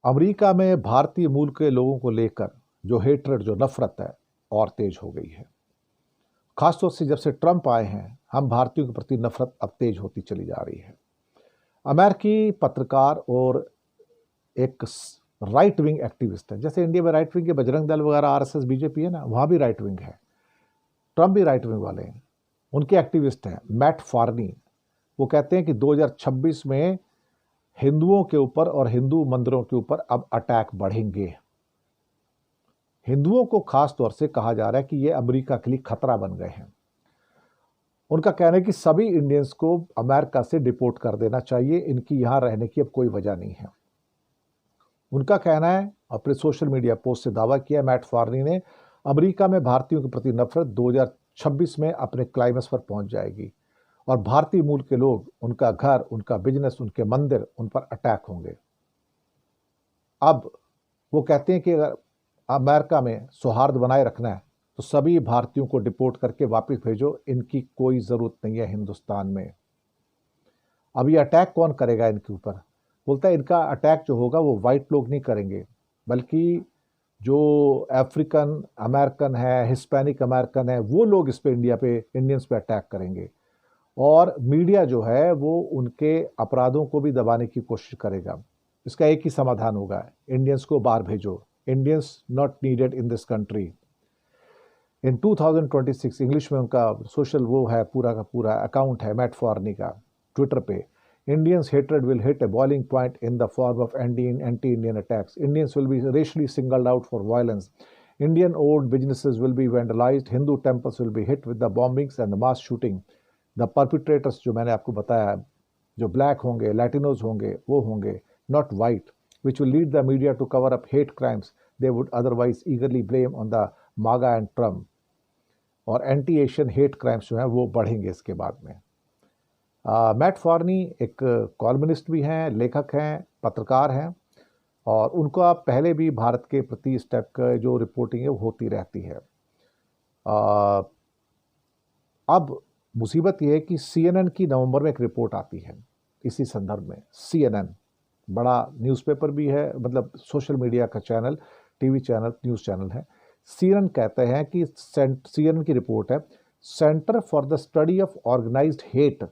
America में भारतीय मूल के लोगों को लेकर जो हेट्रेड, जो नफरत है, और तेज हो गई है। खासतौर से जब से ट्रंप आए हैं, हम भारतीयों के प्रति नफरत अब तेज होती चली जा रही है। अमेरिकी पत्रकार और एक राइट विंग एक्टिविस्ट है, जैसे इंडिया में राइट विंग के बजरंग दल वगैरह, आरएसएस, बीजेपी है ना, वहाँ भी राइट विंग है। ट्रंप भी राइट विंग वाले हैं, उनके एक्टिविस्ट हैं मैट फार्नी। वो कहते हैं कि 2026 में हिंदुओं के ऊपर और हिंदू मंदिरों के ऊपर अब अटैक बढ़ेंगे। हिंदुओं को खास तौर से कहा जा रहा है कि ये अमेरिका के लिए खतरा बन गए हैं। उनका कहना है कि सभी इंडियंस को अमेरिका से डिपोर्ट कर देना चाहिए, इनकी यहां रहने की अब कोई वजह नहीं है। उनका कहना है, अपने सोशल मीडिया पोस्ट से दावा किया मैट फार्नी ने, अमेरिका में भारतीयों के प्रति नफरत 2026 में अपने क्लाइमेक्स पर पहुंच जाएगी और भारतीय मूल के लोग, उनका घर, उनका बिजनेस, उनके मंदिर, उन पर अटैक होंगे। अब वो कहते हैं कि अगर अमेरिका में सौहार्द बनाए रखना है तो सभी भारतीयों को डिपोर्ट करके वापस भेजो, इनकी कोई ज़रूरत नहीं है हिंदुस्तान में। अब ये अटैक कौन करेगा इनके ऊपर? बोलता है इनका अटैक जो होगा वो वाइट लोग नहीं करेंगे, बल्कि जो अफ्रीकन अमेरिकन है, हिस्पैनिक अमेरिकन है, वो लोग इस पे, इंडिया पे, इंडियंस पे अटैक करेंगे। और मीडिया जो है वो उनके अपराधों को भी दबाने की कोशिश करेगा। इसका एक ही समाधान होगा, इंडियंस को बाहर भेजो, Indians not needed in this country. In 2026 English में उनका सोशल वो है, पूरा का पूरा अकाउंट है मैट फॉर्नी का ट्विटर पे, Indians' hatred will hit a boiling point in the form of anti-Indian attacks. Indians will be racially singled out for violence. Indian-owned businesses will be vandalized. Hindu temples will be hit with the bombings and the mass shooting. The perpetrators, जो मैंने आपको बताया, जो black होंगे, Latinos होंगे, वो होंगे, not white, which will lead the media to cover up hate crimes they would otherwise eagerly blame on the MAGA and Trump. और anti-Asian hate crimes जो हैं वो बढ़ेंगे इसके बाद में। मैट फार्नी एक कॉलमनिस्ट भी हैं, लेखक हैं, पत्रकार हैं, और उनको पहले भी भारत के प्रति इस टाइप का जो रिपोर्टिंग है वो होती रहती है। अब मुसीबत ये है कि CNN की नवंबर में एक रिपोर्ट आती है इसी संदर्भ में। CNN बड़ा न्यूज़पेपर भी है, मतलब सोशल मीडिया का channel, TV channel, news channel है। CNN कहते हैं कि CNN की रिपोर्ट है, centre for the study of organised hate,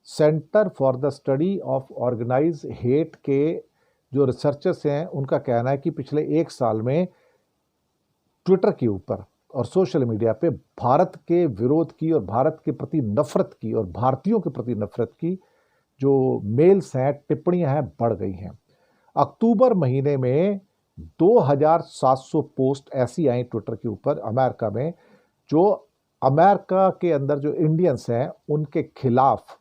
centre for the study of organised hate के जो रिसर्चर्स हैं उनका कहना है कि पिछले एक साल में ट्विटर के ऊपर और सोशल मीडिया पे भारत के विरोध की और भारत के प्रति नफरत की और भारतीयों के प्रति नफरत की जो मेल्स हैं, टिप्पणियां हैं, बढ़ गई हैं। अक्टूबर महीने में 2700 पोस्ट ऐसी आई ट्विटर के ऊपर अमेरिका में, जो अमेरिका के अंदर जो इंडियंस हैं उनके खिलाफ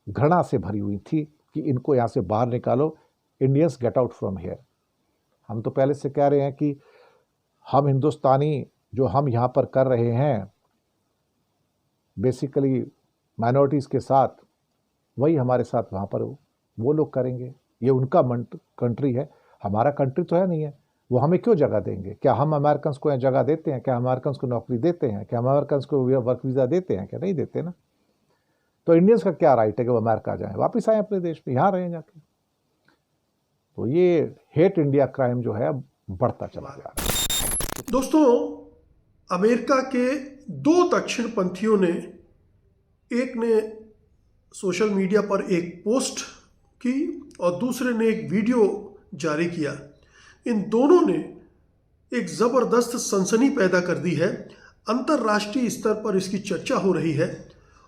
घृणा से भरी हुई थी कि इनको यहाँ से बाहर निकालो, Indians get out from here. हम तो पहले से कह रहे हैं कि हम हिंदुस्तानी जो हम यहाँ पर कर रहे हैं बेसिकली माइनॉरिटीज़ के साथ, वही हमारे साथ वहाँ पर वो लोग करेंगे। ये उनका कंट्री है, हमारा कंट्री तो है नहीं है। वो हमें क्यों जगह देंगे? क्या हम अमेरिकन को यहाँ जगह देते हैं? क्या अमेरिकन को नौकरी देते हैं? क्या अमेरिकन को वर्क वीज़ा देते हैं? क्या नहीं देते ना। तो इंडियंस का क्या राइट है कि वो अमेरिका जाएं, वापस आए अपने देश में, यहाँ रहें जाके। तो ये हेट इंडिया क्राइम जो है बढ़ता चला जा रहा है। दोस्तों, अमेरिका के दो दक्षिणपंथियों ने, एक ने सोशल मीडिया पर एक पोस्ट की और दूसरे ने एक वीडियो जारी किया। इन दोनों ने एक ज़बरदस्त सनसनी पैदा कर दी है। अंतर्राष्ट्रीय स्तर पर इसकी चर्चा हो रही है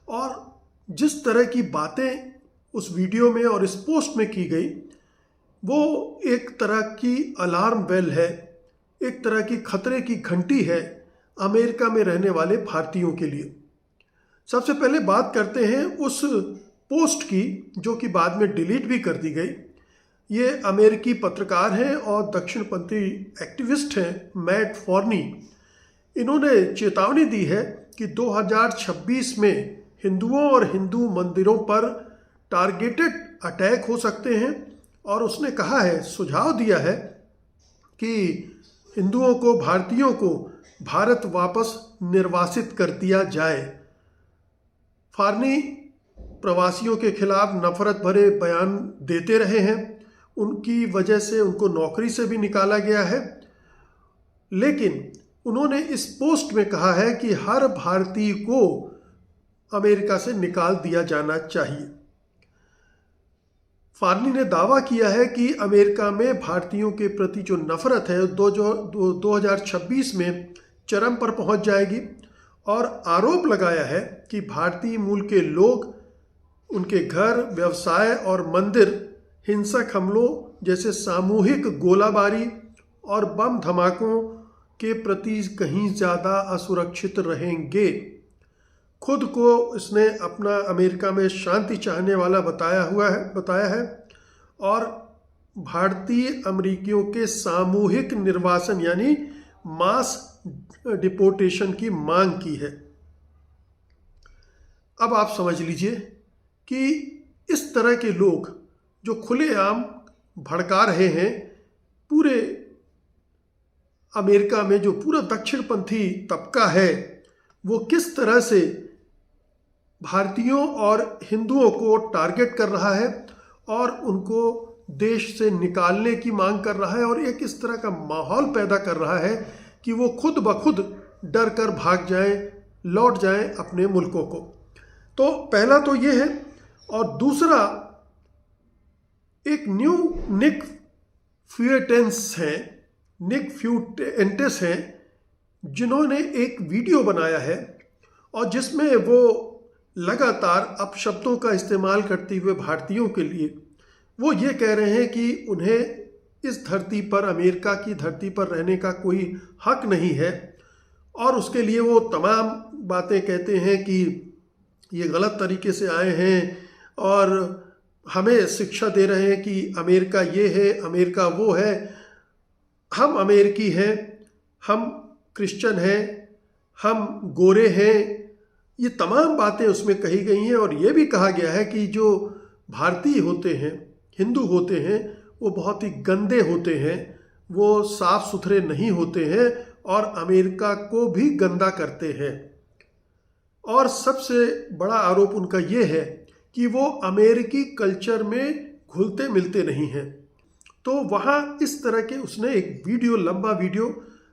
और जिस तरह की बातें उस वीडियो में और इस पोस्ट में की गई, वो एक तरह की अलार्म बेल है, एक तरह की खतरे की घंटी है अमेरिका में रहने वाले भारतीयों के लिए। सबसे पहले बात करते हैं उस पोस्ट की जो कि बाद में डिलीट भी कर दी गई। ये अमेरिकी पत्रकार हैं और दक्षिणपंथी एक्टिविस्ट हैं मैट फॉर्नी। इन्होंने चेतावनी दी है कि 2026 में हिंदुओं और हिंदू मंदिरों पर टारगेटेड अटैक हो सकते हैं, और उसने कहा है, सुझाव दिया है कि हिंदुओं को, भारतीयों को भारत वापस निर्वासित कर दिया जाए। फार्नी प्रवासियों के खिलाफ नफरत भरे बयान देते रहे हैं। उनकी वजह से उनको नौकरी से भी निकाला गया है। लेकिन उन्होंने इस पोस्ट में कहा है कि हर भारतीय को अमेरिका से निकाल दिया जाना चाहिए। फार्नी ने दावा किया है कि अमेरिका में भारतीयों के प्रति जो नफरत है 2026 में चरम पर पहुंच जाएगी, और आरोप लगाया है कि भारतीय मूल के लोग, उनके घर, व्यवसाय और मंदिर हिंसक हमलों जैसे सामूहिक गोलाबारी और बम धमाकों के प्रति कहीं ज़्यादा असुरक्षित रहेंगे। खुद को इसने अपना अमेरिका में शांति चाहने वाला बताया है और भारतीय अमेरिकियों के सामूहिक निर्वासन यानी मास डिपोर्टेशन की मांग की है। अब आप समझ लीजिए कि इस तरह के लोग जो खुलेआम भड़का रहे हैं, पूरे अमेरिका में जो पूरा दक्षिणपंथी तबका है वो किस तरह से भारतीयों और हिंदुओं को टारगेट कर रहा है और उनको देश से निकालने की मांग कर रहा है, और एक इस तरह का माहौल पैदा कर रहा है कि वो खुद ब खुद डर कर भाग जाएं, लौट जाएं अपने मुल्कों को। तो पहला तो ये है, और दूसरा एक निक फ्यूएंटेस हैं जिन्होंने एक वीडियो बनाया है और जिसमें वो लगातार अपशब्दों का इस्तेमाल करते हुए भारतीयों के लिए वो ये कह रहे हैं कि उन्हें इस धरती पर, अमेरिका की धरती पर रहने का कोई हक नहीं है, और उसके लिए वो तमाम बातें कहते हैं कि ये गलत तरीके से आए हैं और हमें शिक्षा दे रहे हैं कि अमेरिका ये है, अमेरिका वो है, हम अमेरिकी हैं, हम क्रिश्चियन हैं, हम गोरे हैं। ये तमाम बातें उसमें कही गई हैं, और ये भी कहा गया है कि जो भारतीय होते हैं, हिंदू होते हैं, वो बहुत ही गंदे होते हैं, वो साफ सुथरे नहीं होते हैं और अमेरिका को भी गंदा करते हैं। और सबसे बड़ा आरोप उनका ये है कि वो अमेरिकी कल्चर में घुलते मिलते नहीं हैं। तो वहाँ इस तरह के उसने एक वीडियो, लंबा वीडियो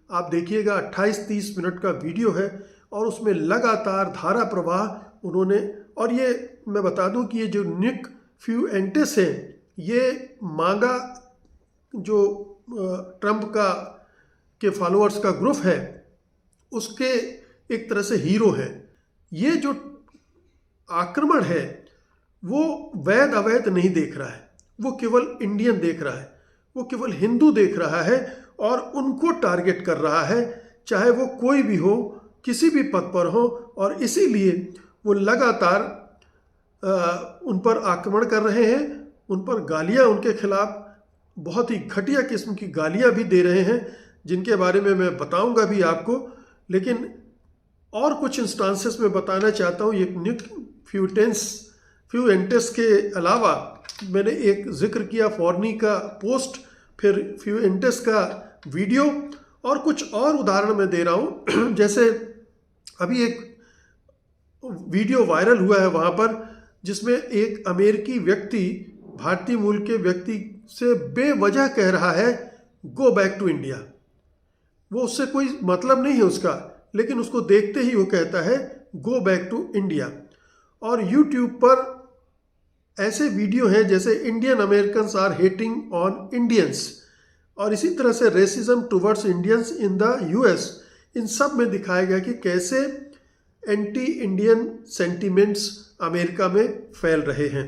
आप देखिएगा, 28-30 मिनट का वीडियो है, और उसमें लगातार धारा प्रवाह उन्होंने, और ये मैं बता दूं कि ये जो निक फ्यूएंटेस है, ये मागा जो ट्रंप के फॉलोअर्स का ग्रुप है उसके एक तरह से हीरो है। ये जो आक्रमण है वो वैध अवैध नहीं देख रहा है, वो केवल इंडियन देख रहा है, वो केवल हिंदू देख रहा है और उनको टारगेट कर रहा है, चाहे वो कोई भी हो, किसी भी पद पर हो, और इसीलिए वो लगातार उन पर आक्रमण कर रहे हैं, उन पर गालियां, उनके खिलाफ बहुत ही घटिया किस्म की गालियां भी दे रहे हैं, जिनके बारे में मैं बताऊंगा भी आपको। लेकिन और कुछ इंस्टांसेस में बताना चाहता हूँ। ये निक फ्यूएंटेस के अलावा मैंने एक जिक्र किया फॉर्नी का पोस्ट, फिर फ्यूएंटेस का वीडियो, और कुछ और उदाहरण मैं दे रहा हूँ। जैसे अभी एक वीडियो वायरल हुआ है वहाँ पर, जिसमें एक अमेरिकी व्यक्ति भारतीय मूल के व्यक्ति से बेवजह कह रहा है गो बैक टू इंडिया। वो उससे कोई मतलब नहीं है उसका, लेकिन उसको देखते ही वो कहता है गो बैक टू इंडिया। और यूट्यूब पर ऐसे वीडियो हैं जैसे Indian Americans are hating on Indians, और इसी तरह से racism towards Indians in the US. इन सब में दिखाया गया कि कैसे एंटी इंडियन सेंटिमेंट्स अमेरिका में फैल रहे हैं।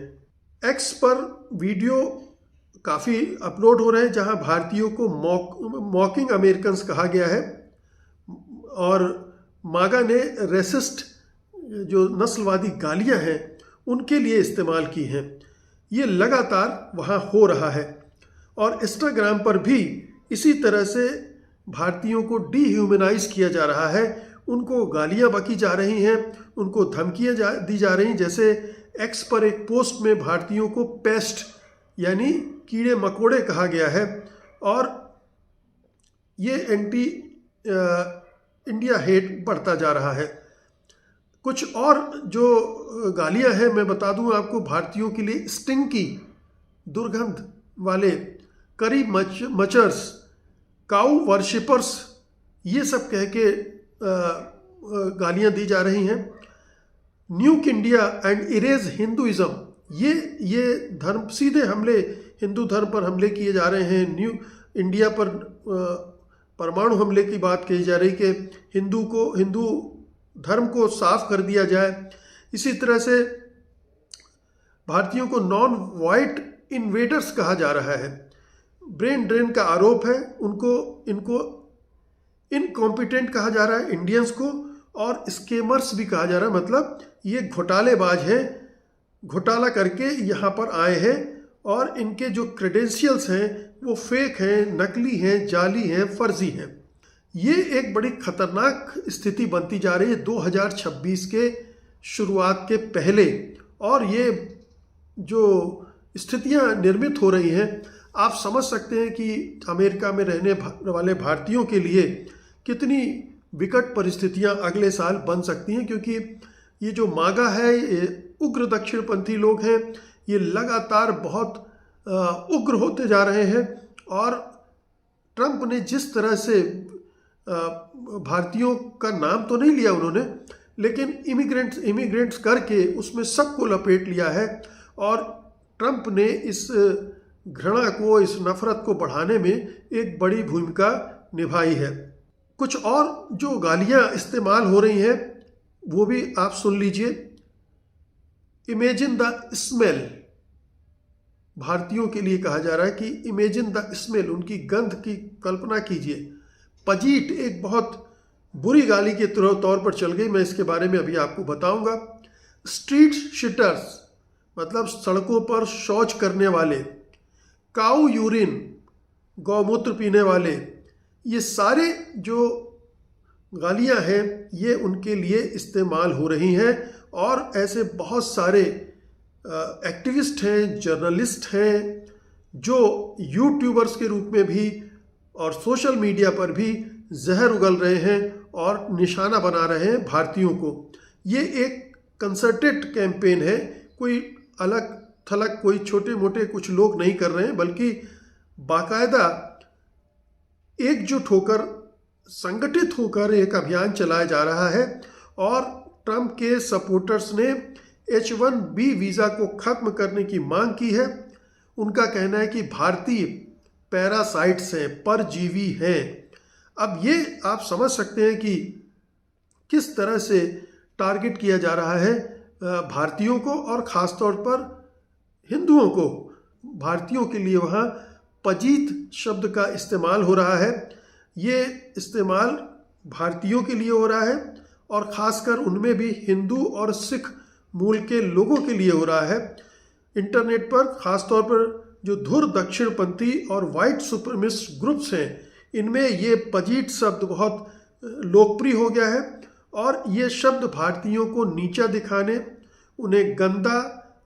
एक्स पर वीडियो काफ़ी अपलोड हो रहे हैं जहां भारतीयों को मॉकिंग अमेरिकन्स कहा गया है, और मागा ने रेसिस्ट जो नस्लवादी गालियां हैं उनके लिए इस्तेमाल की हैं। ये लगातार वहाँ हो रहा है, और इंस्टाग्राम पर भी इसी तरह से भारतीयों को डीह्यूमनाइज किया जा रहा है, उनको गालियां बकी जा रही हैं, उनको धमकियां दी जा रही। जैसे एक्स पर एक पोस्ट में भारतीयों को पेस्ट यानी कीड़े मकोड़े कहा गया है, और ये एंटी इंडिया हेट बढ़ता जा रहा है। कुछ और जो गालियां हैं मैं बता दूं आपको, भारतीयों के लिए स्टिंकी, दुर्गंध वाले, करी मचर्स, काऊ वर्शिपर्स, ये सब कह के गालियाँ दी जा रही हैं। न्यूक इंडिया एंड इरेज हिंदुइज्म, ये धर्म सीधे हमले, हिंदू धर्म पर हमले किए जा रहे हैं। न्यू इंडिया पर परमाणु हमले की बात कही जा रही कि हिंदू धर्म को साफ कर दिया जाए। इसी तरह से भारतीयों को नॉन वाइट इन्वेडर्स कहा जा रहा है। ब्रेन ड्रेन का आरोप है, इनको इनकॉम्पिटेंट कहा जा रहा है इंडियंस को, और स्केमर्स भी कहा जा रहा है, मतलब ये घोटालेबाज हैं, घोटाला करके यहाँ पर आए हैं और इनके जो क्रेडेंशियल्स हैं वो फेक हैं, नकली हैं, जाली हैं, फर्जी हैं। ये एक बड़ी खतरनाक स्थिति बनती जा रही है 2026 के शुरुआत के पहले, और ये जो स्थितियां निर्मित हो रही हैं, आप समझ सकते हैं कि अमेरिका में रहने वाले भारतीयों के लिए कितनी विकट परिस्थितियां अगले साल बन सकती हैं, क्योंकि ये जो मागा है, ये उग्र दक्षिणपंथी लोग हैं, ये लगातार बहुत उग्र होते जा रहे हैं। और ट्रंप ने जिस तरह से भारतीयोों का नाम तो नहीं लिया उन्होंने, लेकिन इमिग्रेंट्स करके उसमें सबको लपेट लिया है, और ट्रंप ने इस घृणा को, इस नफरत को बढ़ाने में एक बड़ी भूमिका निभाई है। कुछ और जो गालियां इस्तेमाल हो रही हैं वो भी आप सुन लीजिए। इमेजिन द स्मेल, भारतीयों के लिए कहा जा रहा है कि इमेजिन द स्मेल, उनकी गंध की कल्पना कीजिए। पजीट एक बहुत बुरी गाली के तौर पर चल गई, मैं इसके बारे में अभी आपको बताऊंगा। स्ट्रीट शिटर्स मतलब सड़कों पर शौच करने वाले, काऊ यूरिन गौमूत्र पीने वाले, ये सारे जो गालियां हैं ये उनके लिए इस्तेमाल हो रही हैं। और ऐसे बहुत सारे एक्टिविस्ट हैं, जर्नलिस्ट हैं, जो यूट्यूबर्स के रूप में भी और सोशल मीडिया पर भी जहर उगल रहे हैं और निशाना बना रहे हैं भारतीयों को। ये एक कंसर्टेड कैंपेन है, कोई अलग थलग कोई छोटे मोटे कुछ लोग नहीं कर रहे हैं, बल्कि बाकायदा एकजुट होकर, संगठित होकर एक अभियान चलाया जा रहा है। और ट्रंप के सपोर्टर्स ने H1B वीज़ा को ख़त्म करने की मांग की है। उनका कहना है कि भारतीय पैरासाइट्स हैं, परजीवी हैं। अब ये आप समझ सकते हैं कि किस तरह से टारगेट किया जा रहा है भारतीयों को, और ख़ास तौर पर हिंदुओं को। भारतीयों के लिए वहाँ पजीत शब्द का इस्तेमाल हो रहा है। ये इस्तेमाल भारतीयों के लिए हो रहा है, और ख़ासकर उनमें भी हिंदू और सिख मूल के लोगों के लिए हो रहा है। इंटरनेट पर ख़ास तौर पर जो धुर दक्षिणपंथी और वाइट सुपरमिस्ट ग्रुप्स हैं, इनमें ये पजीट शब्द बहुत लोकप्रिय हो गया है। और ये शब्द भारतीयों को नीचा दिखाने, उन्हें गंदा,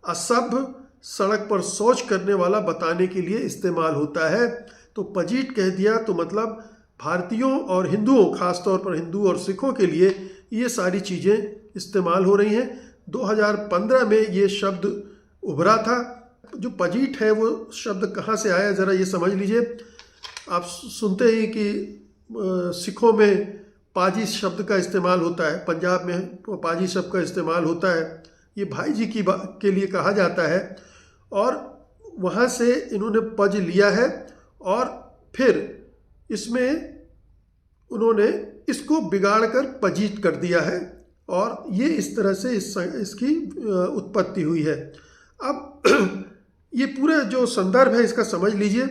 असभ्य, सड़क पर शौच करने वाला बताने के लिए इस्तेमाल होता है। तो पजीट कह दिया तो मतलब भारतीयों और हिंदुओं, ख़ास तौर पर हिंदू और सिखों के लिए ये सारी चीज़ें इस्तेमाल हो रही हैं। 2015 में ये शब्द उभरा था। जो पजीट है वो शब्द कहाँ से आया, ज़रा ये समझ लीजिए। आप सुनते ही कि सिखों में पाजी शब्द का इस्तेमाल होता है, पंजाब में पाजी शब्द का इस्तेमाल होता है। ये भाई जी के लिए कहा जाता है, और वहाँ से इन्होंने पज लिया है, और फिर इसमें उन्होंने इसको बिगाड़ कर पजीट कर दिया है, और ये इस तरह से इसकी उत्पत्ति हुई है। अब ये पूरा जो संदर्भ है इसका समझ लीजिए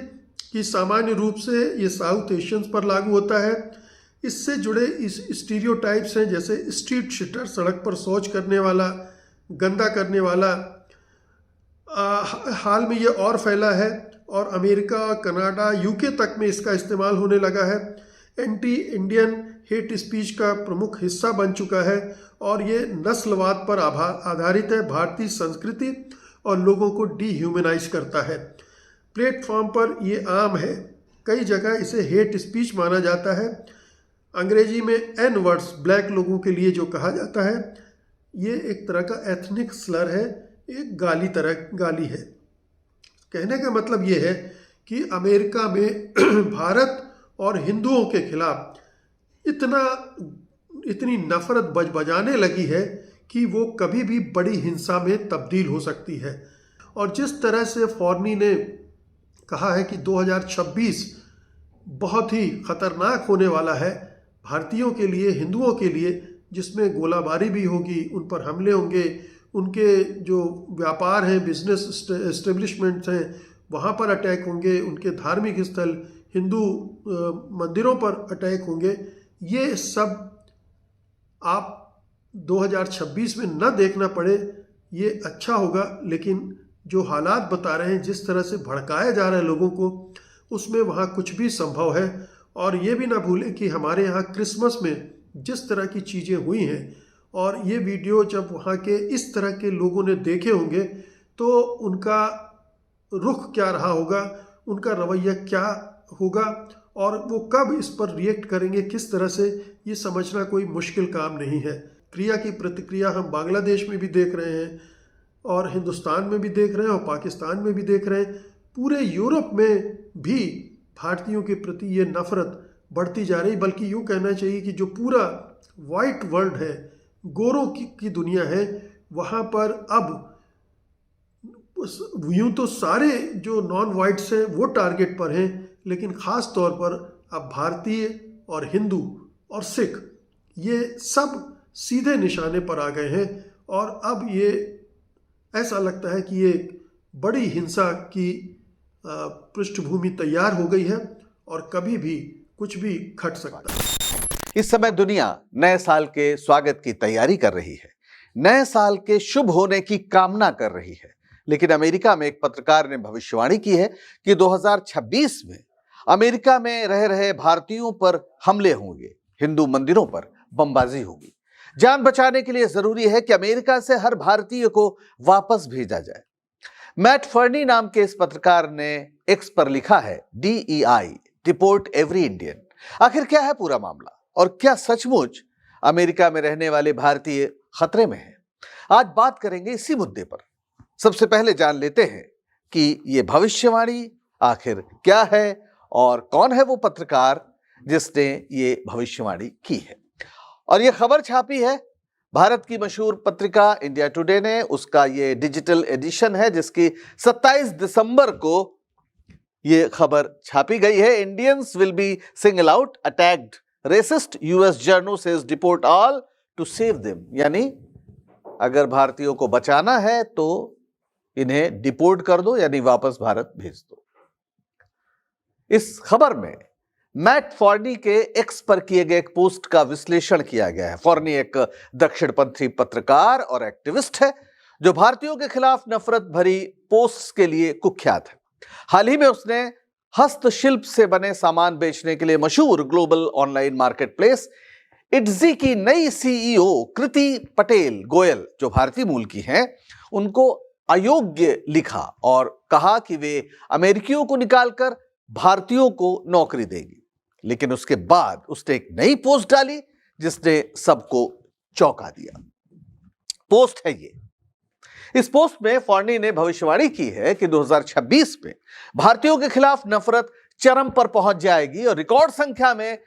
कि सामान्य रूप से ये साउथ एशियंस पर लागू होता है। इससे जुड़े इस स्टीरियोटाइप्स हैं, जैसे स्ट्रीट शिटर, सड़क पर शौच करने वाला, गंदा करने वाला। हाल में ये और फैला है, और अमेरिका, कनाडा, यूके तक में इसका इस्तेमाल होने लगा है। एंटी इंडियन हेट स्पीच का प्रमुख हिस्सा बन चुका है, और ये नस्लवाद पर आधारित है, भारतीय संस्कृति और लोगों को डीह्यूमनाइज करता है। प्लेटफॉर्म पर ये आम है, कई जगह इसे हेट स्पीच माना जाता है। अंग्रेजी में एन वर्ड्स, ब्लैक लोगों के लिए जो कहा जाता है, ये एक तरह का एथनिक स्लर है, एक गाली है। कहने का मतलब ये है कि अमेरिका में भारत और हिंदुओं के खिलाफ इतनी नफरत बजाने लगी है कि वो कभी भी बड़ी हिंसा में तब्दील हो सकती है। और जिस तरह से फॉर्नी ने कहा है कि 2026 बहुत ही खतरनाक होने वाला है भारतीयों के लिए, हिंदुओं के लिए, जिसमें गोलाबारी भी होगी, उन पर हमले होंगे, उनके जो व्यापार हैं, बिजनेस एस्टेब्लिशमेंट्स हैं, वहाँ पर अटैक होंगे, उनके धार्मिक स्थल, हिंदू मंदिरों पर अटैक होंगे। ये सब आप 2026 में न देखना पड़े, ये अच्छा होगा। लेकिन जो हालात बता रहे हैं, जिस तरह से भड़काया जा रहा है लोगों को, उसमें वहाँ कुछ भी संभव है। और ये भी ना भूलें कि हमारे यहाँ क्रिसमस में जिस तरह की चीज़ें हुई हैं, और ये वीडियो जब वहाँ के इस तरह के लोगों ने देखे होंगे तो उनका रुख क्या रहा होगा, उनका रवैया क्या होगा, और वो कब इस पर रिएक्ट करेंगे, किस तरह से, ये समझना कोई मुश्किल काम नहीं है। क्रिया की प्रतिक्रिया हम बांग्लादेश में भी देख रहे हैं, और हिंदुस्तान में भी देख रहे हैं, और पाकिस्तान में भी देख रहे हैं। पूरे यूरोप में भी भारतीयों के प्रति ये नफरत बढ़ती जा रही। बल्कि यूँ कहना चाहिए कि जो पूरा वाइट वर्ल्ड है, गोरों की दुनिया है, वहाँ पर अब यूँ तो सारे जो नॉन वाइट्स हैं वो टारगेट पर हैं, लेकिन ख़ास तौर पर अब भारतीय और हिंदू और सिख, ये सब सीधे निशाने पर आ गए हैं। और अब ये ऐसा लगता है कि ये बड़ी हिंसा की पृष्ठभूमि तैयार हो गई है, और कभी भी कुछ भी घट सकता है। इस समय दुनिया नए साल के स्वागत की तैयारी कर रही है, नए साल के शुभ होने की कामना कर रही है। लेकिन अमेरिका में एक पत्रकार ने भविष्यवाणी की है कि 2026 में अमेरिका में रह रहे भारतीयों पर हमले होंगे, हिंदू मंदिरों पर बमबाजी होगी। जान बचाने के लिए जरूरी है कि अमेरिका से हर भारतीय को वापस भेजा जाए। मैट फर्नी नाम के इस पत्रकार ने एक्स पर लिखा है, DEI, डिपोर्ट एवरी इंडियन। आखिर क्या है पूरा मामला, और क्या सचमुच अमेरिका में रहने वाले भारतीय खतरे में हैं? आज बात करेंगे इसी मुद्दे पर। सबसे पहले जान लेते हैं कि ये भविष्यवाणी आखिर क्या है और कौन है वो पत्रकार जिसने ये भविष्यवाणी की है। और ये खबर छापी है भारत की मशहूर पत्रिका इंडिया टुडे ने। उसका ये डिजिटल एडिशन है जिसकी 27 दिसंबर को ये खबर छापी गई है। Indians will be single out, attacked racist, US journo says deport all to save them. यानी अगर भारतीयों को बचाना है तो इन्हें डिपोर्ट कर दो, यानी वापस भारत भेज दो। इस खबर में मैट फॉर्नी के एक्स पर किए गए एक पोस्ट का विश्लेषण किया गया है। फॉर्नी एक दक्षिणपंथी पत्रकार और एक्टिविस्ट है जो भारतीयों के खिलाफ नफरत भरी पोस्ट्स के लिए कुख्यात है। हाल ही में उसने हस्तशिल्प से बने सामान बेचने के लिए मशहूर ग्लोबल ऑनलाइन मार्केटप्लेस इट्जी की नई CEO कृति पटेल गोयल, जो भारतीय मूल की हैं, उनको अयोग्य लिखा और कहा कि वे अमेरिकियों को निकालकर भारतीयों को नौकरी देगी। लेकिन उसके बाद उसने एक नई पोस्ट डाली जिसने सबको चौंका दिया। पोस्ट है ये। इस पोस्ट में फॉर्नी ने भविष्यवाणी की है कि 2026 में भारतीयों के खिलाफ नफरत चरम पर पहुंच जाएगी और रिकॉर्ड संख्या में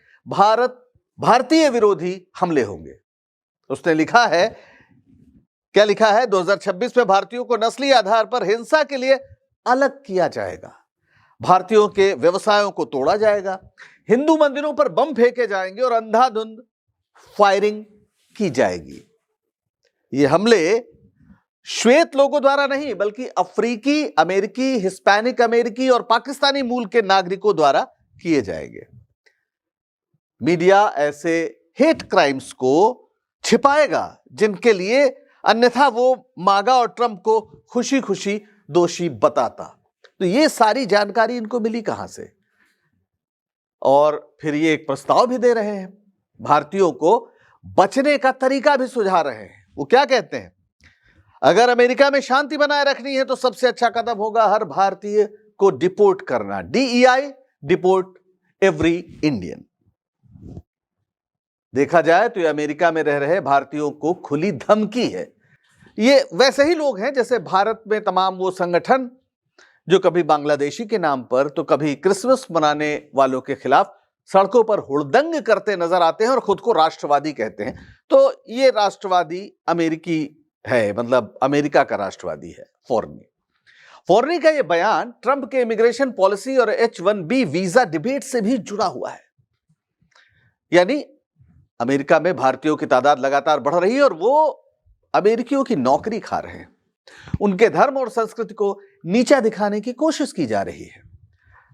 भारतीय विरोधी हमले होंगे। उसने लिखा है, क्या लिखा है, 2026 में भारतीयों को नस्ली आधार पर हिंसा के लिए अलग किया जाएगा, भारतीयों के व्यवसायों को तोड़ा जाएगा, हिंदू मंदिरों पर बम फेंके जाएंगे और अंधाधुंध फायरिंग की जाएगी। ये हमले श्वेत लोगों द्वारा नहीं बल्कि अफ्रीकी, अमेरिकी, हिस्पैनिक अमेरिकी और पाकिस्तानी मूल के नागरिकों द्वारा किए जाएंगे। मीडिया ऐसे हेट क्राइम्स को छिपाएगा जिनके लिए अन्यथा वो मागा और ट्रंप को खुशी खुशी दोषी बताता। तो ये सारी जानकारी इनको मिली कहां से? और फिर ये एक प्रस्ताव भी दे रहे हैं, भारतीयों को बचने का तरीका भी सुझा रहे हैं। वो क्या कहते हैं, अगर अमेरिका में शांति बनाए रखनी है तो सबसे अच्छा कदम होगा हर भारतीय को डिपोर्ट करना। DEI, deport every Indian. देखा जाए तो ये अमेरिका में रह रहे भारतीयों को खुली धमकी है। ये वैसे ही लोग हैं जैसे भारत में तमाम वो संगठन जो कभी बांग्लादेशी के नाम पर तो कभी क्रिसमस मनाने वालों के खिलाफ सड़कों पर हुड़दंग करते नजर आते हैं और खुद को राष्ट्रवादी कहते हैं। तो ये राष्ट्रवादी अमेरिकी है, मतलब अमेरिका का राष्ट्रवादी है फोर्नी का ये बयान ट्रंप के इमिग्रेशन पॉलिसी और H-1B वीजा डिबेट से भी जुड़ा हुआ है। यानी अमेरिका में भारतीयों की तादाद लगातार बढ़ रही है और वो अमेरिकियों की नौकरी खा रहे हैं। उनके धर्म और संस्कृति को नीचा दिखाने की कोशिश की जा रही है।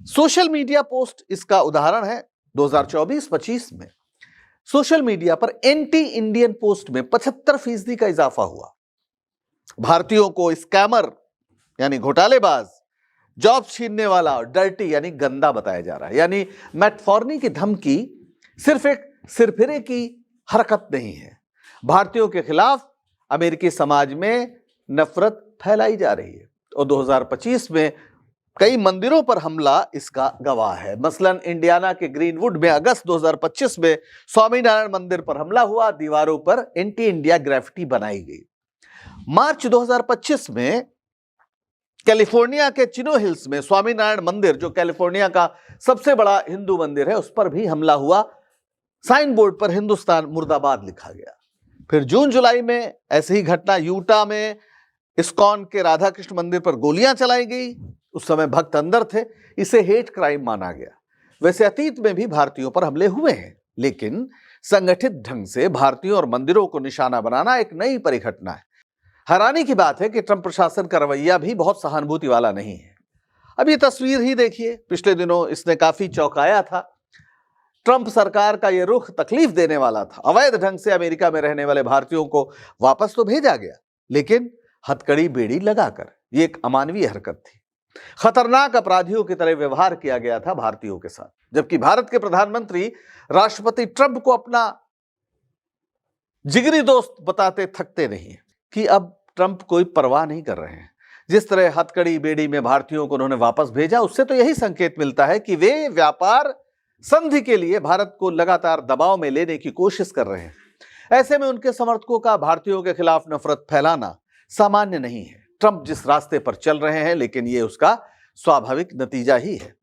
सोशल मीडिया पोस्ट इसका उदाहरण है। 2024-25 में सोशल मीडिया पर एंटी इंडियन पोस्ट में 75% का इजाफा हुआ। भारतीयों को स्कैमर यानी घोटालेबाज, जॉब छीनने वाला और डर्टी यानी गंदा बताया जा रहा है। यानी मैट फोर्नी की धमकी सिर्फ एक सिरफिरे की हरकत नहीं है, भारतीयों के खिलाफ अमेरिकी समाज में नफरत फैलाई जा रही है। और 2025 में कई मंदिरों पर हमला इसका गवाह है। मसलन इंडियाना के ग्रीनवुड में अगस्त 2025 में स्वामीनारायण मंदिर पर हमला हुआ, दीवारों पर एंटी इंडिया ग्राफिटी बनाई गई। मार्च 2025 में कैलिफोर्निया के चिनो हिल्स में स्वामीनारायण मंदिर, जो कैलिफोर्निया का सबसे बड़ा हिंदू मंदिर है, उस पर भी हमला हुआ। साइन बोर्ड पर हिंदुस्तान मुर्दाबाद लिखा गया। फिर जून जुलाई में ऐसी ही घटना यूटा में इस्कॉन के राधा कृष्ण मंदिर पर गोलियां चलाई गई। उस समय भक्त अंदर थे, इसे हेट क्राइम माना गया। वैसे अतीत में भी भारतीयों पर हमले हुए हैं, लेकिन संगठित ढंग से भारतीयों और मंदिरों को निशाना बनाना एक नई परिघटना है। हैरानी की बात है कि ट्रंप प्रशासन का रवैया भी बहुत सहानुभूति वाला नहीं है। अब ये तस्वीर ही देखिए, पिछले दिनों इसने काफी चौंकाया था। ट्रंप सरकार का यह रुख तकलीफ देने वाला था। अवैध ढंग से अमेरिका में रहने वाले भारतीयों को वापस तो भेजा गया, लेकिन हथकड़ी बेड़ी लगाकर। यह एक अमानवीय हरकत थी। खतरनाक अपराधियों की तरह व्यवहार किया गया था भारतीयों के साथ, जबकि भारत के प्रधानमंत्री राष्ट्रपति ट्रंप को अपना जिगरी दोस्त बताते थकते नहीं है कि अब ट्रंप कोई परवाह नहीं कर रहे हैं। जिस तरह हथकड़ी बेड़ी में भारतीयों को उन्होंने वापस भेजा, उससे तो यही संकेत मिलता है कि वे व्यापार संधि के लिए भारत को लगातार दबाव में लेने की कोशिश कर रहे हैं। ऐसे में उनके समर्थकों का भारतीयों के खिलाफ नफरत फैलाना सामान्य नहीं है। ट्रंप जिस रास्ते पर चल रहे हैं, लेकिन यह उसका स्वाभाविक नतीजा ही है।